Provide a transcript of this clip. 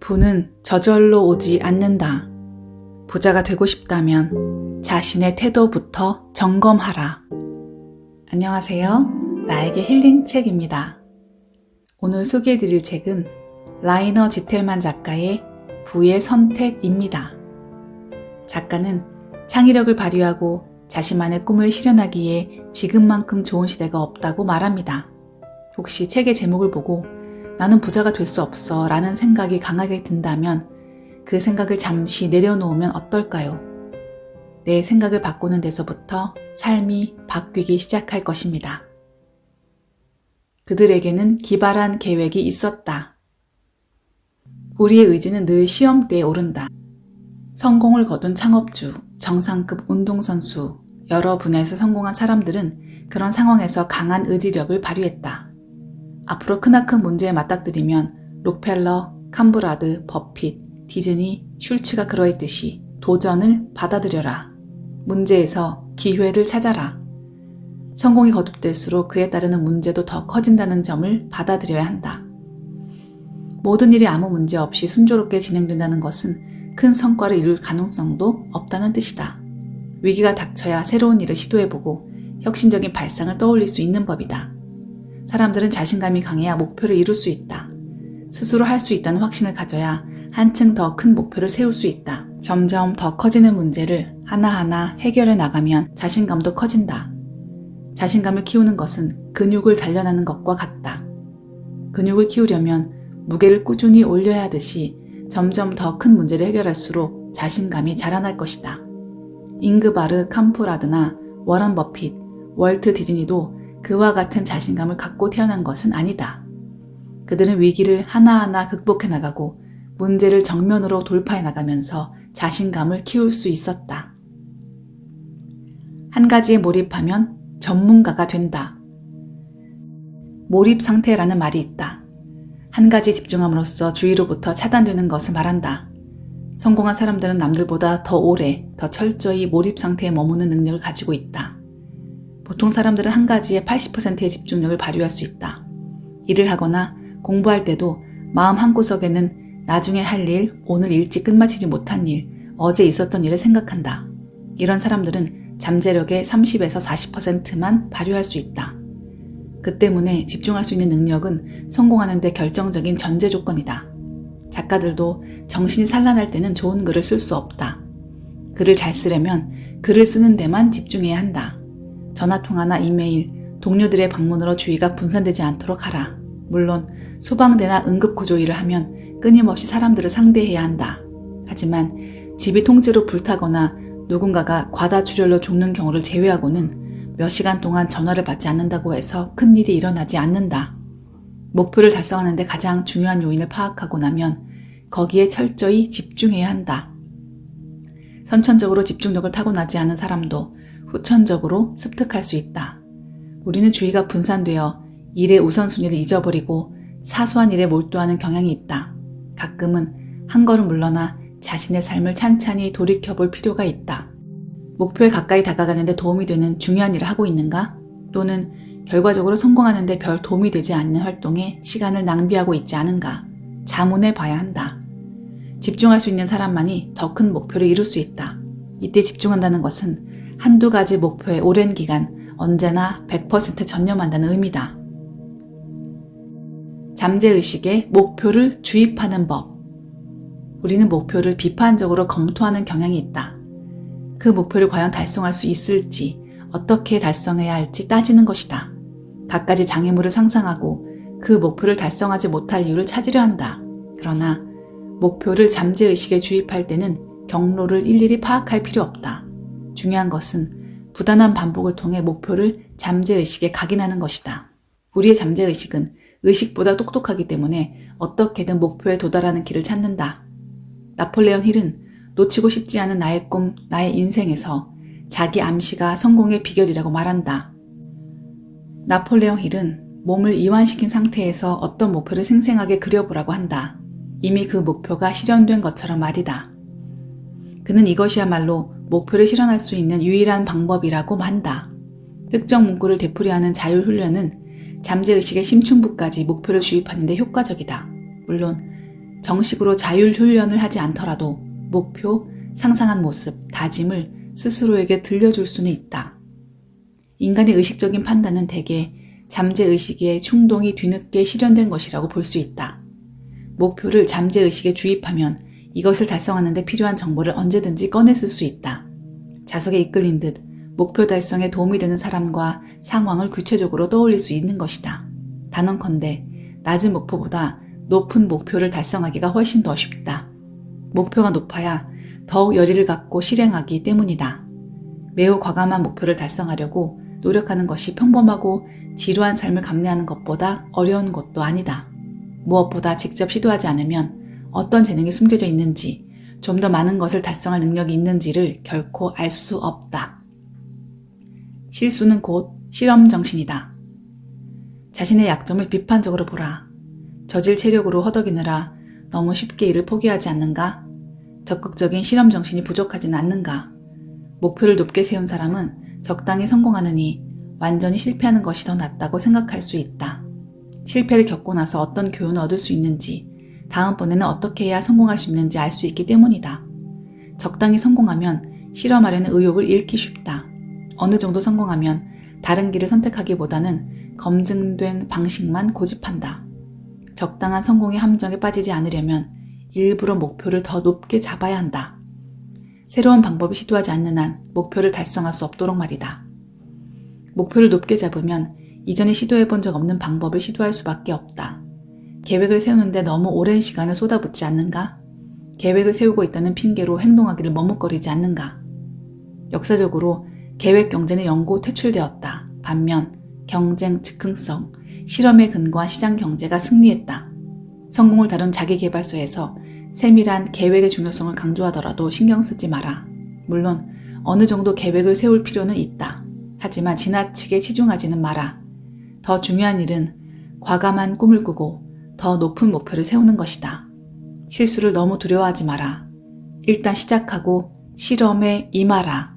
부는 저절로 오지 않는다. 부자가 되고 싶다면 자신의 태도부터 점검하라. 안녕하세요. 나에게 힐링 책입니다. 오늘 소개해드릴 책은 라이너 지텔만 작가의 부의 선택입니다. 작가는 창의력을 발휘하고 자신만의 꿈을 실현하기에 지금만큼 좋은 시대가 없다고 말합니다. 혹시 책의 제목을 보고 나는 부자가 될 수 없어 라는 생각이 강하게 든다면 그 생각을 잠시 내려놓으면 어떨까요? 내 생각을 바꾸는 데서부터 삶이 바뀌기 시작할 것입니다. 그들에게는 기발한 계획이 있었다. 우리의 의지는 늘 시험대에 오른다. 성공을 거둔 창업주, 정상급 운동선수, 여러 분야에서 성공한 사람들은 그런 상황에서 강한 의지력을 발휘했다. 앞으로 크나큰 문제에 맞닥뜨리면 록펠러, 캄브라드, 버핏, 디즈니, 슐츠가 그러했듯이 도전을 받아들여라. 문제에서 기회를 찾아라. 성공이 거듭될수록 그에 따르는 문제도 더 커진다는 점을 받아들여야 한다. 모든 일이 아무 문제 없이 순조롭게 진행된다는 것은 큰 성과를 이룰 가능성도 없다는 뜻이다. 위기가 닥쳐야 새로운 일을 시도해보고 혁신적인 발상을 떠올릴 수 있는 법이다. 사람들은 자신감이 강해야 목표를 이룰 수 있다. 스스로 할 수 있다는 확신을 가져야 한층 더 큰 목표를 세울 수 있다. 점점 더 커지는 문제를 하나하나 해결해 나가면 자신감도 커진다. 자신감을 키우는 것은 근육을 단련하는 것과 같다. 근육을 키우려면 무게를 꾸준히 올려야 하듯이 점점 더 큰 문제를 해결할수록 자신감이 자라날 것이다. 잉그바르 캄프라드나 워런 버핏, 월트 디즈니도 그와 같은 자신감을 갖고 태어난 것은 아니다. 그들은 위기를 하나하나 극복해 나가고 문제를 정면으로 돌파해 나가면서 자신감을 키울 수 있었다. 한 가지에 몰입하면 전문가가 된다. 몰입 상태라는 말이 있다. 한 가지에 집중함으로써 주위로부터 차단되는 것을 말한다. 성공한 사람들은 남들보다 더 오래, 더 철저히 몰입 상태에 머무는 능력을 가지고 있다. 보통 사람들은 한 가지에 80%의 집중력을 발휘할 수 있다. 일을 하거나 공부할 때도 마음 한구석에는 나중에 할 일, 오늘 일찍 끝마치지 못한 일, 어제 있었던 일을 생각한다. 이런 사람들은 잠재력의 30에서 40%만 발휘할 수 있다. 그 때문에 집중할 수 있는 능력은 성공하는 데 결정적인 전제 조건이다. 작가들도 정신이 산란할 때는 좋은 글을 쓸 수 없다. 글을 잘 쓰려면 글을 쓰는 데만 집중해야 한다. 전화통화나 이메일, 동료들의 방문으로 주의가 분산되지 않도록 하라. 물론 소방대나 응급구조 일을 하면 끊임없이 사람들을 상대해야 한다. 하지만 집이 통째로 불타거나 누군가가 과다출혈로 죽는 경우를 제외하고는 몇 시간 동안 전화를 받지 않는다고 해서 큰일이 일어나지 않는다. 목표를 달성하는 데 가장 중요한 요인을 파악하고 나면 거기에 철저히 집중해야 한다. 선천적으로 집중력을 타고나지 않은 사람도 후천적으로 습득할 수 있다. 우리는 주의가 분산되어 일의 우선순위를 잊어버리고 사소한 일에 몰두하는 경향이 있다. 가끔은 한 걸음 물러나 자신의 삶을 찬찬히 돌이켜볼 필요가 있다. 목표에 가까이 다가가는 데 도움이 되는 중요한 일을 하고 있는가? 또는 결과적으로 성공하는 데 별 도움이 되지 않는 활동에 시간을 낭비하고 있지 않은가? 자문해 봐야 한다. 집중할 수 있는 사람만이 더 큰 목표를 이룰 수 있다. 이때 집중한다는 것은 한두 가지 목표에 오랜 기간 언제나 100% 전념한다는 의미다. 잠재의식에 목표를 주입하는 법. 우리는 목표를 비판적으로 검토하는 경향이 있다. 그 목표를 과연 달성할 수 있을지, 어떻게 달성해야 할지 따지는 것이다. 갖가지 장애물을 상상하고 그 목표를 달성하지 못할 이유를 찾으려 한다. 그러나 목표를 잠재의식에 주입할 때는 경로를 일일이 파악할 필요 없다. 중요한 것은 부단한 반복을 통해 목표를 잠재의식에 각인하는 것이다. 우리의 잠재의식은 의식보다 똑똑하기 때문에 어떻게든 목표에 도달하는 길을 찾는다. 나폴레옹 힐은 놓치고 싶지 않은 나의 꿈, 나의 인생에서 자기 암시가 성공의 비결이라고 말한다. 나폴레옹 힐은 몸을 이완시킨 상태에서 어떤 목표를 생생하게 그려보라고 한다. 이미 그 목표가 실현된 것처럼 말이다. 그는 이것이야말로 목표를 실현할 수 있는 유일한 방법이라고 한다. 특정 문구를 되풀이하는 자율훈련은 잠재의식의 심층부까지 목표를 주입하는 데 효과적이다. 물론 정식으로 자율 훈련을 하지 않더라도 목표, 상상한 모습, 다짐을 스스로에게 들려줄 수는 있다. 인간의 의식적인 판단은 대개 잠재의식의 충동이 뒤늦게 실현된 것이라고 볼 수 있다. 목표를 잠재의식에 주입하면 이것을 달성하는 데 필요한 정보를 언제든지 꺼내쓸 수 있다. 자석에 이끌린 듯 목표 달성에 도움이 되는 사람과 상황을 구체적으로 떠올릴 수 있는 것이다. 단언컨대 낮은 목표보다 높은 목표를 달성하기가 훨씬 더 쉽다. 목표가 높아야 더욱 열의를 갖고 실행하기 때문이다. 매우 과감한 목표를 달성하려고 노력하는 것이 평범하고 지루한 삶을 감내하는 것보다 어려운 것도 아니다. 무엇보다 직접 시도하지 않으면 어떤 재능이 숨겨져 있는지, 좀 더 많은 것을 달성할 능력이 있는지를 결코 알 수 없다. 실수는 곧 실험 정신이다. 자신의 약점을 비판적으로 보라. 저질 체력으로 허덕이느라 너무 쉽게 일을 포기하지 않는가? 적극적인 실험 정신이 부족하진 않는가? 목표를 높게 세운 사람은 적당히 성공하느니 완전히 실패하는 것이 더 낫다고 생각할 수 있다. 실패를 겪고 나서 어떤 교훈을 얻을 수 있는지, 다음번에는 어떻게 해야 성공할 수 있는지 알 수 있기 때문이다. 적당히 성공하면 실험하려는 의욕을 잃기 쉽다. 어느 정도 성공하면 다른 길을 선택하기보다는 검증된 방식만 고집한다. 적당한 성공의 함정에 빠지지 않으려면 일부러 목표를 더 높게 잡아야 한다. 새로운 방법을 시도하지 않는 한 목표를 달성할 수 없도록 말이다. 목표를 높게 잡으면 이전에 시도해본 적 없는 방법을 시도할 수밖에 없다. 계획을 세우는데 너무 오랜 시간을 쏟아붓지 않는가? 계획을 세우고 있다는 핑계로 행동하기를 머뭇거리지 않는가? 역사적으로 계획 경제는 영구 퇴출되었다. 반면 경쟁, 즉흥성, 실험에 근거한 시장 경제가 승리했다. 성공을 다룬 자기계발서에서 세밀한 계획의 중요성을 강조하더라도 신경 쓰지 마라. 물론 어느 정도 계획을 세울 필요는 있다. 하지만 지나치게 치중하지는 마라. 더 중요한 일은 과감한 꿈을 꾸고 더 높은 목표를 세우는 것이다. 실수를 너무 두려워하지 마라. 일단 시작하고 실험에 임하라.